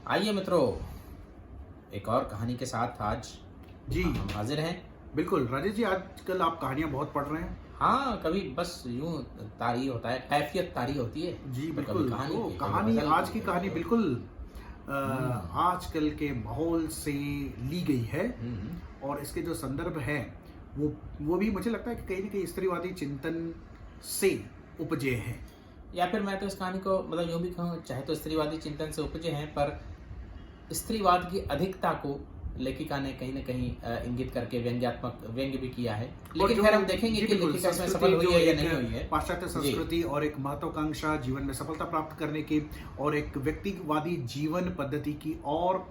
आइए मित्रों, एक और कहानी के साथ आज जी, हम हाजिर हैं। बिल्कुल। राजेश जी, आजकल आप कहानियाँ बहुत पढ़ रहे हैं। हाँ, कभी बस यूं तारी होता है, कैफियत तारी होती है। जी, तो कभी बिल्कुल। कहानी तो की, कभी कहानी गजल आज की कहानी तो- बिल्कुल हम्म, आजकल के माहौल से ली गई है हम्म, और इसके जो संदर्भ हैं वो भी मुझे लगता है कि कहीं न कहीं स्त्रीवादी चिंतन से उपजे हैं। या फिर मैं तो इस कहानी को मतलब यूं भी कहूँ, चाहे तो स्त्रीवादी चिंतन से उपजे हैं, पर स्त्रीवाद की अधिकता को लेखिका ने कहीं न कहीं इंगित करके व्यंग्य भी किया है। और लेकिन जो खैर हम देखेंगे जी, कि बिल्कुल, लेखिका इसमें संस्कृति सफल हुई जो है या एक नहीं हुई है। पाश्चात्य जी, संस्कृति और एक महत्वाकांक्षा जीवन में सफलता प्राप्त करने की और एक व्यक्तिवादी जीवन पद्धति की और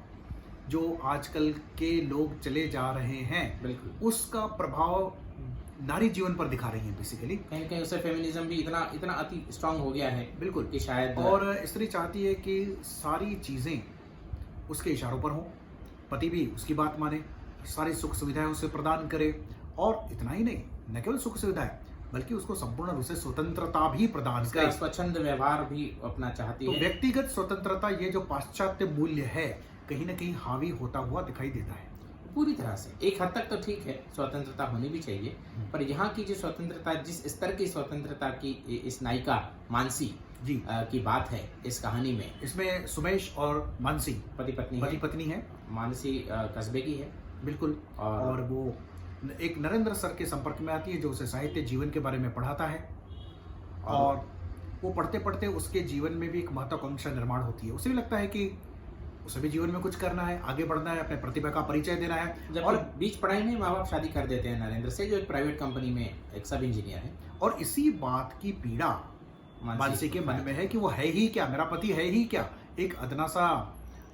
जो आजकल के लोग चले जा रहे हैं, बिल्कुल। उसका प्रभाव नारी जीवन पर दिखा रही है बेसिकली। कहीं कहीं उससे फेमिनिज्म भी इतना इतना अति स्ट्रांग हो गया है बिल्कुल। कि शायद और स्त्री चाहती है कि सारी चीजें उसके इशारों पर हों, पति भी उसकी बात माने, सारी सुख सुविधाएं उसे प्रदान करे और इतना ही नहीं, न केवल सुख सुविधाएं बल्कि उसको संपूर्ण रूप से स्वतंत्रता भी प्रदान उसका करे। स्वच्छंद व्यवहार भी अपना चाहती तो है। व्यक्तिगत स्वतंत्रता, ये जो पाश्चात्य मूल्य है, कहीं ना कहीं हावी होता हुआ दिखाई देता है। पूरी तरह से एक हद तक तो ठीक है, स्वतंत्रता होनी भी चाहिए, पर यहाँ की जो स्वतंत्रता, जिस स्तर की स्वतंत्रता की इस नायिका मानसी जी, की बात है इस कहानी में, इसमें सुमेश और मानसी पति पत्नी पति है। पत्नी है। मानसी कस्बे की है बिल्कुल। और वो एक नरेंद्र सर के संपर्क में आती है जो उसे साहित्य जीवन के बारे में पढ़ाता है और वो पढ़ते पढ़ते उसके जीवन में भी एक महत्वाकांक्षा निर्माण होती है। उसे भी लगता है कि उसे भी जीवन में कुछ करना है, आगे बढ़ना है, अपने प्रतिभा का परिचय देना है। जब और बीच पढ़ाई में माँ बाप शादी कर देते हैं नरेंद्र से, जो एक प्राइवेट कंपनी में एक सब इंजीनियर है। और इसी बात की पीड़ा मानसी के मन में है कि वो है ही क्या, मेरा पति है ही क्या, एक अदना सा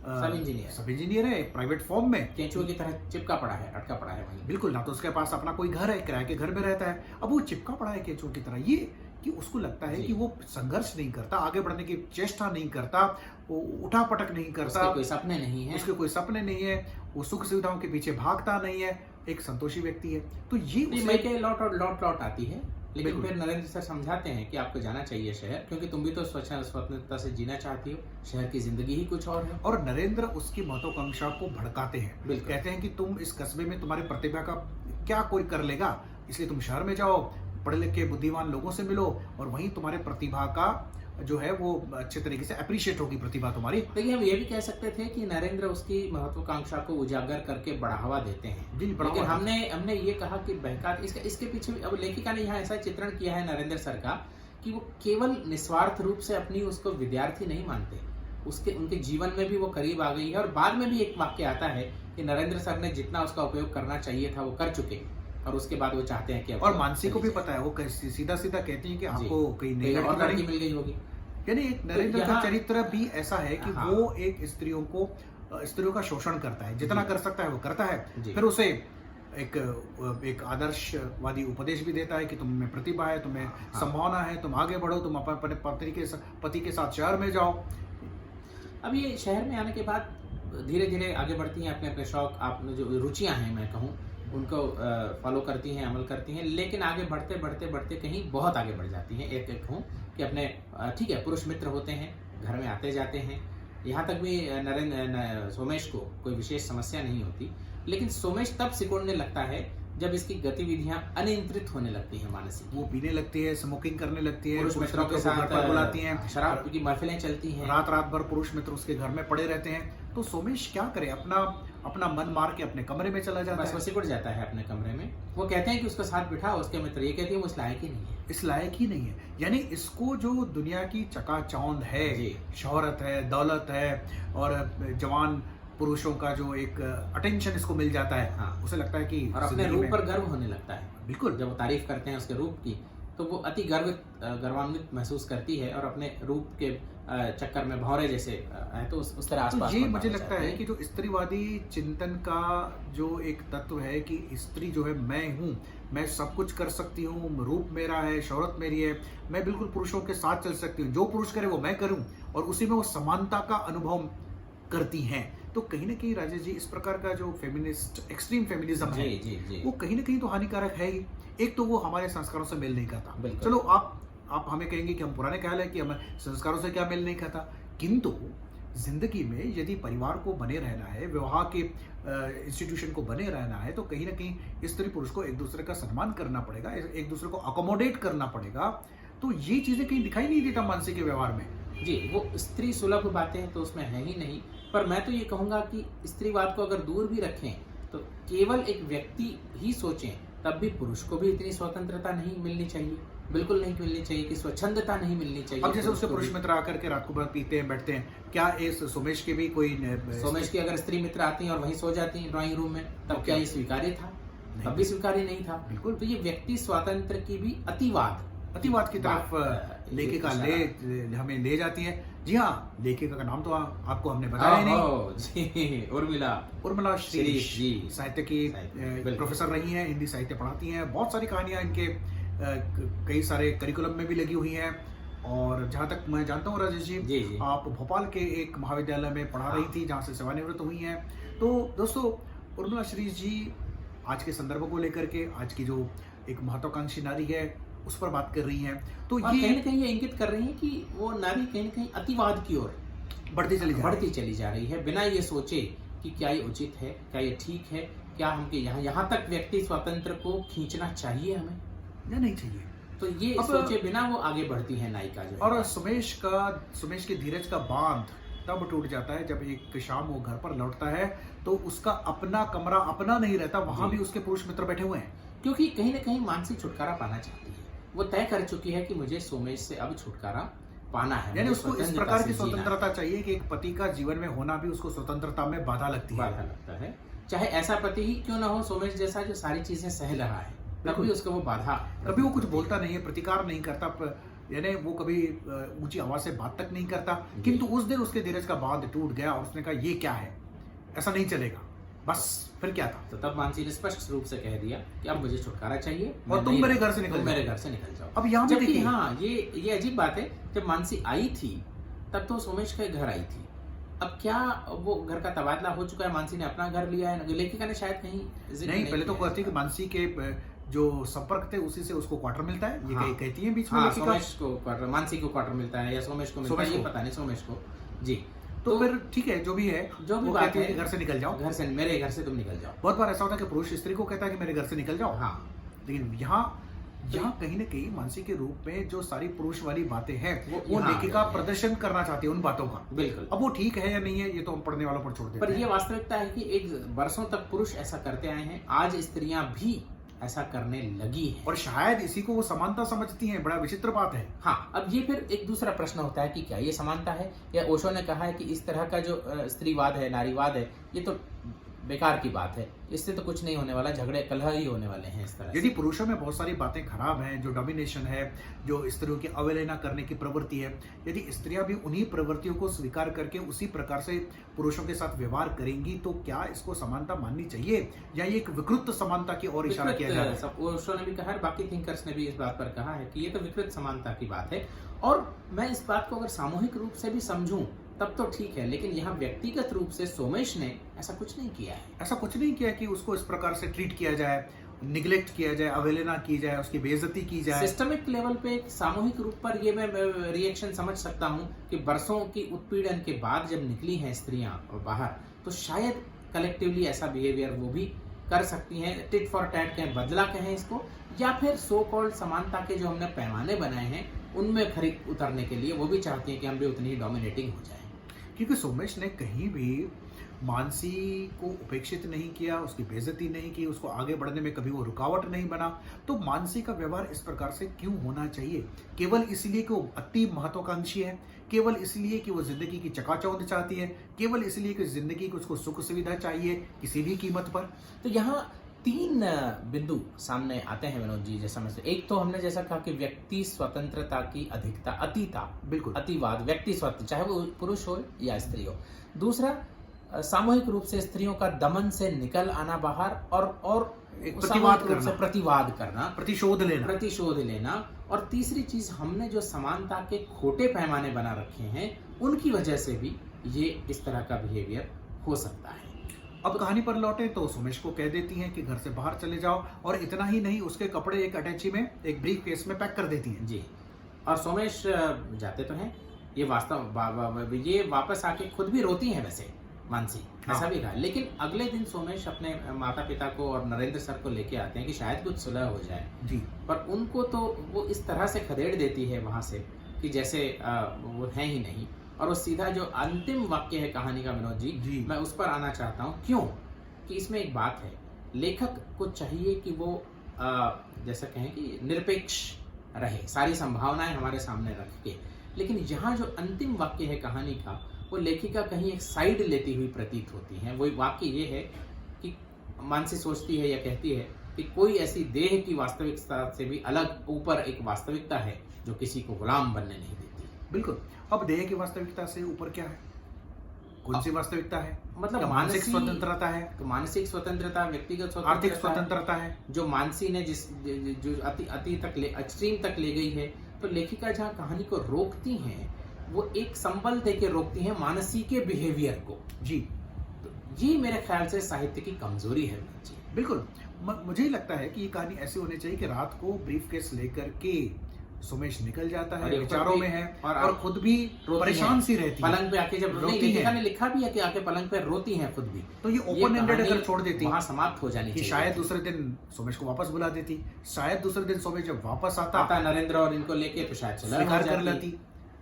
सब इंजीनियर है एक प्राइवेट फॉर्म में, केंचुए की तरह चिपका पड़ा है, अटका पड़ा है वहीं। बिल्कुल। ना तो उसके पास अपना कोई घर है, किराए के घर में रहता है। अब वो चिपका पड़ा है केंचुए की तरह, ये कि उसको लगता है जी। कि वो संघर्ष नहीं करता, आगे बढ़ने की चेष्टा नहीं करता, वो उठा पटक नहीं करता, उसके कोई सपने नहीं है, उसके कोई सपने नहीं है, वो सुख सुविधाओं के पीछे भागता नहीं है, एक संतोषी व्यक्ति है। तो ये मई के लौट आती है। लेकिन बिल्कुल। फिर नरेंद्र सर समझाते हैं कि आपको जाना चाहिए शहर, क्योंकि तुम भी तो स्वतंत्रता से जीना चाहती हो, शहर की जिंदगी ही कुछ और है। और नरेंद्र उसकी महत्वाकांक्षा को भड़काते हैं, बिल्कुल। कहते हैं कि तुम इस कस्बे में तुम्हारे प्रतिभा का क्या कोई कर लेगा, इसलिए तुम शहर में जाओ, पढ़े लिखे बुद्धिमान लोगों से मिलो और वहीं तुम्हारे प्रतिभा का जो है वो अच्छे तरीके से अप्रिशिएट होगी प्रतिभा तुम्हारी। देखिए, हम ये भी कह सकते थे कि नरेंद्र उसकी महत्वाकांक्षा को उजागर करके बढ़ावा देते हैं। जी, लेकिन हमने ये कहा कि बहकात इसके पीछे अब लेखिका ने यहाँ ऐसा चित्रण किया है नरेंद्र सर का कि वो केवल निस्वार्थ रूप से अपनी उसको विद्यार्थी नहीं मानते, उनके जीवन में भी वो करीब आ गई है। और बाद में भी एक वाक्य आता है कि नरेंद्र सर ने जितना उसका उपयोग करना चाहिए था वो कर चुके, और उसके बाद वो चाहते हैं कि और मानसी को भी पता है, वो सीधा सीधा कहती है कि आपको कहीं नई लड़की मिल गई होगी। यानी एक नरेंद्र का चरित्र भी ऐसा है कि हाँ। वो एक स्त्रियों का शोषण करता है, जितना कर सकता है वो करता है। फिर उसे एक आदर्शवादी उपदेश भी देता है कि तुम में प्रतिभा है, तुम्हें संभावना है, तुम आगे बढ़ो, तुम अपने पति के साथ शहर में जाओ। अब ये शहर में आने के बाद धीरे धीरे आगे बढ़ती हैं, अपने अपने शौक, आपने जो रुचियां हैं मैं कहूँ उनको फॉलो करती हैं, अमल करती हैं। लेकिन आगे बढ़ते बढ़ते बढ़ते कहीं बहुत आगे बढ़ जाती हैं। एक हूँ कि अपने ठीक है, पुरुष मित्र होते हैं, घर में आते जाते हैं, यहाँ तक भी सोमेश को कोई विशेष समस्या नहीं होती। लेकिन सोमेश तब सिकुड़ने लगता है जब इसकी गतिविधियां अनियंत्रित होने लगती हैं। मानसी वो पीने लगती है, स्मोकिंग करने लगती है, पुरुष मित्रों के साथ घर पर बुलाती हैं, शराब की महफिलें चलती हैं, रात भर पुरुष मित्र उसके घर में पड़े रहते हैं। तो सोमेश क्या करे, अपना मन मार के अपने कमरे में चला जाता है। वो सिकुड़ जाता है अपने कमरे में। वो कहते हैं कि उसका साथ बिठाओ, उसके मित्र ये कहते हैं वो इस लायक ही नहीं है, इस लायक ही नहीं है। यानी इसको जो दुनिया की चकाचौंध है, शोहरत है, दौलत है और जवान पुरुषों का जो एक अटेंशन इसको मिल जाता है, हाँ, उसे लगता है कि और अपने रूप पर गर्व होने लगता है। बिल्कुल। जब वो तारीफ करते हैं उसके रूप की, तो वो अति गर्वान्वित महसूस करती है और अपने रूप के चक्कर में भौरे जैसे है, तो उस तरह आसपास। ये मुझे लगता है कि जो स्त्रीवादी चिंतन का जो एक तत्व है कि स्त्री जो है, मैं हूँ, मैं सब कुछ कर सकती हूँ, रूप मेरा है, शौहरत मेरी है, मैं बिल्कुल पुरुषों के साथ चल सकती हूँ, जो पुरुष करे वो मैं करूँ, और उसी में वो समानता का अनुभव करती हैं। तो कहीं ना कहीं राजेश जी, इस प्रकार का जो फेमिनिस्ट एक्सट्रीम फेमिनिज्म है, वो कहीं ना कहीं तो हानिकारक है ही। एक तो वो हमारे संस्कारों से मेल नहीं खाता। चलो आप हमें कहेंगे कि हम पुराने ख्याल है कि हमारे संस्कारों से क्या मेल नहीं खाता, किंतु जिंदगी में यदि परिवार को बने रहना है, विवाह के इंस्टीट्यूशन को बने रहना है, तो कहीं ना कहीं स्त्री पुरुष को एक दूसरे का सम्मान करना पड़ेगा, एक दूसरे को अकोमोडेट करना पड़ेगा। तो ये चीजें कहीं दिखाई नहीं देता मानसी के व्यवहार में। जी, वो स्त्री सुलभ बातें तो उसमें है ही नहीं। पर मैं तो ये कहूंगा कि स्त्रीवाद को अगर दूर भी रखें तो केवल एक व्यक्ति ही सोचें, तब भी पुरुष को भी इतनी स्वतंत्रता नहीं मिलनी चाहिए, बिल्कुल नहीं मिलनी चाहिए, कि स्वच्छंदता नहीं मिलनी चाहिए। अब जैसे उसके पुरुष मित्र आकर के रात को भर पीते हैं, बैठते हैं, क्या इस सोमेश के भी कोई सोमेश की अगर स्त्री मित्र आती हैं और वहीं सो जाती हैं ड्राइंग रूम में, तब क्या ये स्वीकार्य था? तब भी स्वीकार्य नहीं था। बिल्कुल। तो ये व्यक्ति स्वातंत्र की भी अतिवाद की तरफ लेखिका हमें ले जाती है। जी हाँ, लेखिका का नाम तो आपको हमने बताया ही नहीं। जी, उर्मिला श्रीश जी, साहित्य की प्रोफेसर रही हैं, हिंदी साहित्य पढ़ाती हैं। बहुत सारी कहानियां इनके कई सारे करिकुलम में भी लगी हुई हैं। और जहाँ तक मैं जानता हूँ राजेश जी, आप भोपाल के एक महाविद्यालय में पढ़ा रही थी, जहाँ से सेवानिवृत्त हुई हैं। तो दोस्तों, उर्मिला श्रीश जी आज के संदर्भ को लेकर के, आज की जो एक महत्वाकांक्षी नारी है उस पर बात कर रही हैं। तो ये कहीं न कहीं ये इंगित कर रही है कि वो नारी कहीं न कहीं अतिवाद की ओर बढ़ती चली जा रही है, बिना ये सोचे कि क्या ये उचित है, क्या ये ठीक है, क्या हमके यहाँ तक व्यक्ति स्वतंत्र को खींचना चाहिए हमें या नहीं चाहिए। तो ये सोचे बिना वो आगे बढ़ती है नायिका जो। और सुमेश के धीरज का बांध तब टूट जाता है जब एक शाम वो घर पर लौटता है तो उसका अपना कमरा अपना नहीं रहता, वहां भी उसके पुरुष मित्र बैठे हुए हैं। क्योंकि कहीं ना कहीं मानसी छुटकारा पाना चाहती है, वो तय कर चुकी है कि मुझे सोमेश से अब छुटकारा पाना है। यानी उसको इस प्रकार की स्वतंत्रता चाहिए कि एक पति का जीवन में होना भी उसको स्वतंत्रता में बाधा लगता है। चाहे ऐसा पति ही क्यों ना हो, सोमेश जैसा जो सारी चीजें सह रहा है, कभी उसको वो बाधा, कभी वो कुछ बोलता नहीं है, प्रतिकार नहीं करता, यानी वो कभी ऊंची आवाज से बात तक नहीं करता। किंतु उस दिन उसके धीरज का बांध टूट गया और उसने कहा ये क्या है, ऐसा नहीं चलेगा। बस फिर क्या था? तो तब मानसी ने स्पष्ट रूप से कह दिया कि अब मुझे छुटकारा चाहिए और तुम मेरे घर से निकल जाओ। अब यहाँ पे देखिए, हाँ, ये अजीब बात है, जब मानसी आई थी तब तो सोमेश के घर आई थी। अब क्या वो घर का तबादला हो चुका है, मानसी ने अपना घर लिया है? लेखिका ने शायद कहीं नहीं, पहले तो कहती है कि मानसी के जो संपर्क थे उसी से उसको क्वार्टर मिलता है। ये कहती है बीच में सोमेश को क्वार्टर, मानसी को क्वार्टर मिलता है या सोमेश को मिलता है, ये पता नहीं, सोमेश को। जी, तो फिर ठीक है, जो भी है, जो भी बात है, घर से निकल जाओ, मेरे घर से तुम निकल जाओ। बहुत बार ऐसा होता है कि पुरुष स्त्री को कहता है कि मेरे घर से निकल जाओ। हाँ, लेकिन यहाँ कहीं ना कहीं मानसी के रूप में जो सारी पुरुष वाली बातें हैं वो लेखिका प्रदर्शन करना चाहती है उन बातों का। बिल्कुल। अब वो ठीक है या नहीं है, ये तो हम पढ़ने वालों पर छोड़ देते हैं। पर ये वास्तविकता है कि एक वर्षों तक पुरुष ऐसा करते आए हैं, आज स्त्रियां भी ऐसा करने लगी है और शायद इसी को वो समानता समझती हैं। बड़ा विचित्र बात है। हाँ, अब ये फिर एक दूसरा प्रश्न होता है कि क्या ये समानता है, या ओशो ने कहा है कि इस तरह का जो स्त्रीवाद है, नारीवाद है, ये तो बेकार की बात है, इससे तो कुछ नहीं होने वाला, झगड़े कलह ही होने वाले हैं इस तरह। यदि पुरुषों में बहुत सारी बातें खराब हैं, जो डोमिनेशन है, जो स्त्रियों की अवहेलना करने की प्रवृत्ति है, यदि स्त्रियां भी उन्हीं प्रवृत्तियों को स्वीकार करके उसी प्रकार से पुरुषों के साथ व्यवहार करेंगी, तो क्या इसको समानता माननी चाहिए या ये एक विकृत समानता की ओर इशारा किया जा रहा है? ओशो ने भी कहा है, बाकी थिंकर्स ने भी इस बात पर कहा है कि ये तो विकृत समानता की बात है। और मैं इस बात को अगर सामूहिक रूप से भी समझूं तब तो ठीक है, लेकिन यहाँ व्यक्तिगत रूप से सोमेश ने ऐसा कुछ नहीं किया है। ऐसा कुछ नहीं किया कि उसको इस प्रकार से ट्रीट किया जाए, निगलेक्ट किया जाए, अवहेलना की जाए, उसकी बेइज्जती की जाए। सिस्टमिक लेवल पे एक सामूहिक रूप पर ये मैं रिएक्शन समझ सकता हूँ कि बरसों की उत्पीड़न के बाद जब निकली हैं स्त्रियां बाहर, तो शायद कलेक्टिवली ऐसा बिहेवियर वो भी कर सकती हैं। टिट फॉर टैट कहें, बदला कहें इसको, या फिर सो कॉल्ड समानता के जो हमने पैमाने बनाए हैं उनमें खरी उतरने के लिए वो भी चाहती हैं कि हम भी उतनी ही डोमिनेटिंग हो जाए। क्योंकि सोमेश ने कहीं भी मानसी को उपेक्षित नहीं किया, उसकी बेइज्जती नहीं की, उसको आगे बढ़ने में कभी वो रुकावट नहीं बना। तो मानसी का व्यवहार इस प्रकार से क्यों होना चाहिए? केवल इसलिए कि वो अति महत्वाकांक्षी है, केवल इसलिए कि वो जिंदगी की चकाचौंध चाहती है, केवल इसलिए कि जिंदगी को उसको सुख सुविधा चाहिए किसी भी कीमत पर। तो यहाँ तीन बिंदु सामने आते हैं विनोद जी, जैसा मैं एक तो हमने जैसा कहा कि व्यक्ति स्वतंत्रता की अधिकता, अतिता, बिल्कुल अतिवाद, व्यक्ति स्वतंत्र, चाहे वो पुरुष हो या स्त्री हो। दूसरा सामूहिक रूप से स्त्रियों का दमन से निकल आना बाहर और प्रतिवाद करना, प्रतिशोध लेना। और तीसरी चीज, हमने जो समानता के खोटे पैमाने बना रखे हैं उनकी वजह से भी ये इस तरह का बिहेवियर हो सकता है। अब कहानी पर लौटे तो सोमेश को कह देती हैं कि घर से बाहर चले जाओ, और इतना ही नहीं, उसके कपड़े एक अटैची में, एक ब्रीफ केस में पैक कर देती हैं। जी, और सोमेश जाते तो हैं, ये ये वापस आके खुद भी रोती हैं वैसे मानसी, ऐसा हाँ। भी कहा। लेकिन अगले दिन सोमेश अपने माता पिता को और नरेंद्र सर को लेके आते हैं कि शायद कुछ सुलह हो जाए, जी पर उनको तो वो इस तरह से खदेड़ देती है वहां से कि जैसे वो है ही नहीं। और वो सीधा जो अंतिम वाक्य है कहानी का, विनोद जी, जी। मैं उस पर आना चाहता हूँ। क्यों कि इसमें एक बात है, लेखक को चाहिए कि वो जैसा कहें कि निरपेक्ष रहे, सारी संभावनाएं हमारे सामने रख के, लेकिन यहाँ जो अंतिम वाक्य है कहानी का, वो लेखिका कहीं एक साइड लेती हुई प्रतीत होती है। वो वाक्य ये है कि मानसी सोचती है या कहती है कि कोई ऐसी देह की वास्तविकता से भी अलग ऊपर एक वास्तविकता है जो किसी को गुलाम बनने नहीं देती। बिल्कुल। अब देह की वास्तविकता से ऊपर क्या है? कौन सी वास्तविकता है? मतलब क्या मानसिक स्वतंत्रता है, तो मानसिक स्वतंत्रता, व्यक्तिगत आर्थिक स्वतंत्रता स्वतंत्रता है। जो मानसी ने जो अति तक एक्सट्रीम तक ले गई है। तो लेखिका जहाँ कहानी को रोकती हैं, वो एक संबल देके रोकती हैं मानसी के बिहेवियर को। जी तो ये मेरे ख्याल से साहित्य की कमजोरी है जी। बिल्कुल। मुझे ही लगता है कि ये कहानी ऐसी होनी चाहिए कि रात को ब्रीफकेस लेकर के सोमेश निकल जाता और है, ये विचारों खुद में भी- है और और खुद भी रोती परेशान हैं। सी रहती है। पलंग पे आके जब रोती लेखिका हैं। ने लिखा भी है कि आके पलंग पे रोती हैं खुद भी। तो ये ओपन एंडेड अगर छोड़ देती वहां समाप्त हो जानी कि चाहिए शायद थी। दूसरे दिन सोमेश को वापस बुला देती, शायद दूसरे दिन सोमेश जब वापस आता आता नरेंद्र और इनको लेके तो शायद सुलह हो स्वीकार कर जाती। लेती।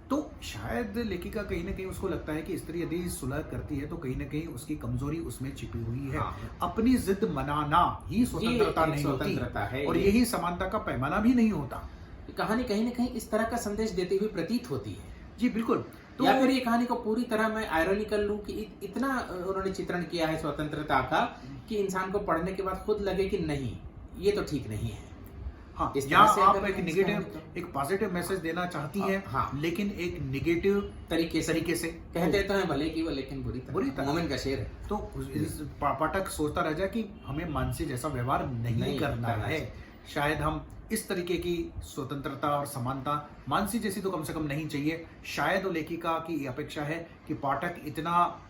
तो शायद लेखिका कहीं ना कहीं उसको लगता है कि स्त्री यदि सुलह करती है तो कहीं ना कहीं उसकी कमजोरी उसमें छिपी हुई है। हाँ। अपनी जिद मनाना ही स्वतंत्रता एक नहीं स्वतंत्रता होती है और ये। यही समानता का पैमाना भी नहीं होता। कहानी कहीं ना कहीं इस तरह का संदेश देती हुई प्रतीत होती है। जी बिल्कुल। तो या फिर ये कहानी को पूरी तरह मैं आयरनिकल लूं कि इतना उन्होंने चित्रण किया है स्वतंत्रता का कि इंसान को पढ़ने के बाद खुद लगे कि नहीं, ये तो ठीक नहीं है। हाँ, इस तरह यहाँ से आप अगर एक मैं इस निगेटिव, कहानी को- एक पॉजिटिव मैसेज देना चाहती है, हाँ। लेकिन एक निगेटिव तरीके से कहते तो हैं भले की वो, लेकिन बुरी बुरी तरह तरह। मोमेंट का शेर है। तो इस पाठक सोचता रह जाए कि हमें मानसी जैसा व्यवहार नहीं करना है। शायद हम इस तरीके की स्वतंत्रता और समानता मानसी जैसी तो कम से कम नहीं चाहिए। शायद वो लेखिका की अपेक्षा है कि पाठक इतना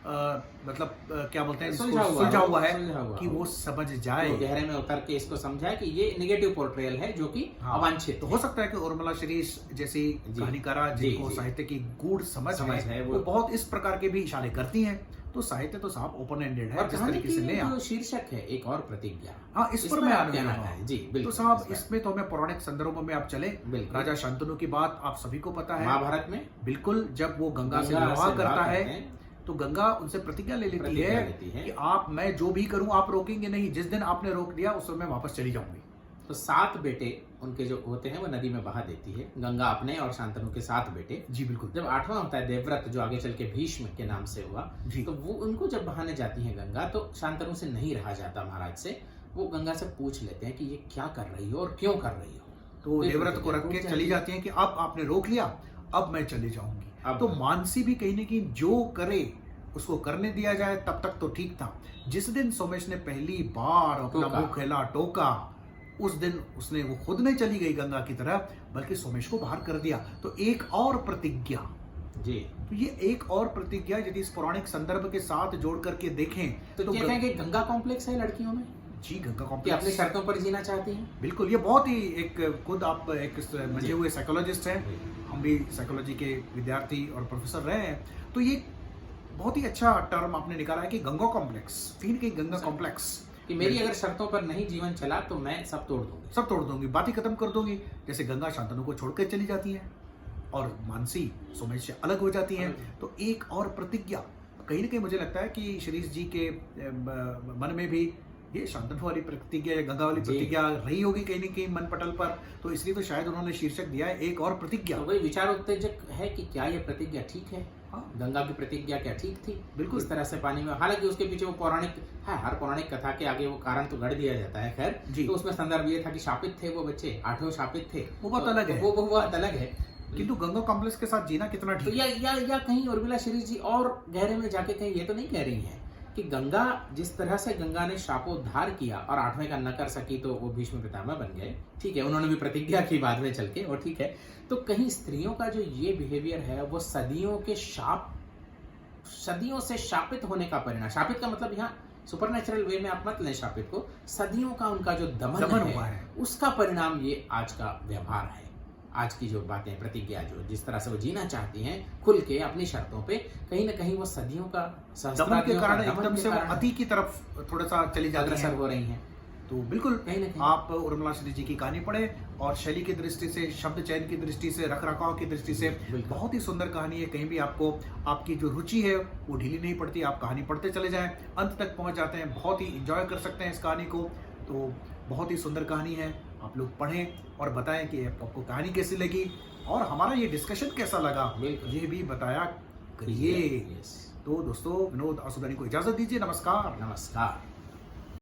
क्या बोलते हैं, सुलझा हुआ है सुलझा हुआ कि वो समझ जाए, वो गहरे में उतर के इसको समझाए कि ये निगेटिव पोर्ट्रेयल है जो कि हाँ। अवांछित तो है। हो सकता है कि उर्मिला शिरीष जैसी जी। कहानीकारा जी, जिनको जी। साहित्य की गूढ़ समझ समझ है है, वो बहुत इस प्रकार के भी इशारे करती हैं। तो साहित्य तो साफ ओपन एंडेड है, और जिस कहानी तरीके की से ले जो शीर्षक है एक और प्रतिज्ञा, हाँ, इस पर इसमें मैं आप आने कहना लगा हूं। है जी तो बिल्कुल। साहब इस इसमें तो हमें पौराणिक संदर्भों में आप चले, बिल्कुल। राजा शांतनु की बात आप सभी को पता है। महाभारत में बिल्कुल, जब वो गंगा से गंगा विवाह से करता विवाह है करते हैं, तो गंगा उनसे प्रतिज्ञा ले लेती प्रतिज्ञा है लेती है। कि मैं जो भी करूं आप रोकेंगे नहीं, जिस दिन आपने रोक दिया उस समय मैं वापस चली जाऊंगी। तो 7 बेटे उनके जो होते हैं वो नदी में बहा देती है गंगा अपने और शांतनु के 7 बेटे। जी बिल्कुल। जब 8वां होता है देवव्रत, जो आगे चल के भीष्म के नाम से हुआ, जी। तो वो उनको जब बहाने जाती है गंगा, तो शांतनु से नहीं रहा जाता महाराज से। वो गंगा से पूछ लेते हैं कि ये क्या कर रही हो और क्यों कर रही हो। तो फिर देवव्रत को रख के प्रतिज्ञा चली टूट जाती हैं कि अब आपने रोक लिया, अब मैं चली जाऊंगी। अब तो मानसी भी कहीं ना कहीं जो करे उसको करने दिया जाए, तब तक तो ठीक था। जिस दिन सोमेश ने पहली बार अपना टोका। मुंह खेला, टोका, उस दिन उसने वो खुद नहीं चली गई गंगा की तरफ, बल्कि सोमेश को बाहर कर दिया। तो एक और प्रतिज्ञा, जी, तो ये एक और प्रतिज्ञा यदि इस पौराणिक संदर्भ के साथ जोड़ करके देखें तो क्या कहेंगे, गंगा कॉम्प्लेक्स है लड़कियों में जी, गंगा कि अपनी कॉम्प्लेक्स। शर्तों पर जीना चाहती हैं। बिल्कुल, ये बहुत ही एक खुद आप एक मंजे हुए साइकोलॉजिस्ट हैं, हम भी साइकोलॉजी के विद्यार्थी और प्रोफेसर रहे हैं। तो ये बहुत ही अच्छा टर्म आपने निकाला है कि गंगा कॉम्प्लेक्स, फील की गंगा कॉम्प्लेक्स, कि मेरी अगर शर्तों पर नहीं जीवन चला तो मैं सब तोड़ दूंगी। सब तोड़ दूंगी, बात ही खत्म कर दूंगी। जैसे गंगा शांतनु को छोड़कर चली जाती है और मानसी सोमेश से अलग हो जाती है। तो एक और प्रतिज्ञा, कहीं ना कहीं मुझे लगता है कि शिरीष जी के मन में भी ये शांतनु वाली प्रतिज्ञा या गंगा वाली जी। प्रतिज्ञा रही होगी कहीं ना कहीं मन पटल पर। तो इसलिए तो शायद उन्होंने शीर्षक दिया है एक और प्रतिज्ञा। तो वही विचार उत्तेजक है कि क्या ये प्रतिज्ञा ठीक है, हाँ, गंगा की प्रतिज्ञा क्या ठीक थी बिल्कुल। इस तरह से पानी में। हालांकि उसके पीछे वो पौराणिक है, हर पौराणिक कथा के आगे वो कारण तो गढ़ दिया जाता है। खैर, जी। तो उसमें संदर्भ ये था कि शापित थे वो बच्चे, 8 शापित थे। वो बात तो अलग है। वो बहुत अलग है। किंतु गंगा कॉम्प्लेक्स के साथ जीना कितना तो ठीक है। या कहीं उर्मिला शिरीष जी और गहरे में जाके कहीं ये तो नहीं कह रही हैं कि गंगा, जिस तरह से गंगा ने शापोद्धार किया और 8वें का न कर सकी तो वो भीष्म पितामह बन गए, ठीक है, उन्होंने भी प्रतिज्ञा की बाद में चल के, और ठीक है। तो कहीं स्त्रियों का जो ये बिहेवियर है वो सदियों से शापित होने का परिणाम। शापित का मतलब यहाँ सुपरनेचुरल वे में आप मत लें शापित को, सदियों का उनका जो दमन हुआ है है। उसका परिणाम ये आज का व्यवहार है। आज की जो बातें, प्रतिज्ञा जो जिस तरह से वो जीना चाहती हैं खुल के अपनी शर्तों पे, कहीं ना कहीं वो सदियों का दमन के सहस्त्राब्दियों का कारण दमन एकदम के से वो कारण अति की तरफ थोड़ा सा चली जाती अग्रसर है। हो रही हैं। तो बिल्कुल कहीं ना कहीं आप उर्मिला सेठी जी की कहानी पढ़ें, और शैली की दृष्टि से, शब्द चयन की दृष्टि से, रख रखाव की दृष्टि से बिल्कुल। बहुत ही सुंदर कहानी है। कहीं भी आपको आपकी जो रुचि है वो ढीली नहीं पड़ती, आप कहानी पढ़ते चले जाएं, अंत तक पहुंच जाते हैं, बहुत ही इंजॉय कर सकते हैं इस कहानी को। तो बहुत ही सुंदर कहानी है, आप लोग पढ़ें और बताएं कि आपको कहानी कैसी लगी और हमारा ये डिस्कशन कैसा लगा, बिल्कुल। ये भी बताया करिए। यस। तो दोस्तों, विनोद आसुदानी को इजाजत दीजिए। नमस्कार। नमस्कार।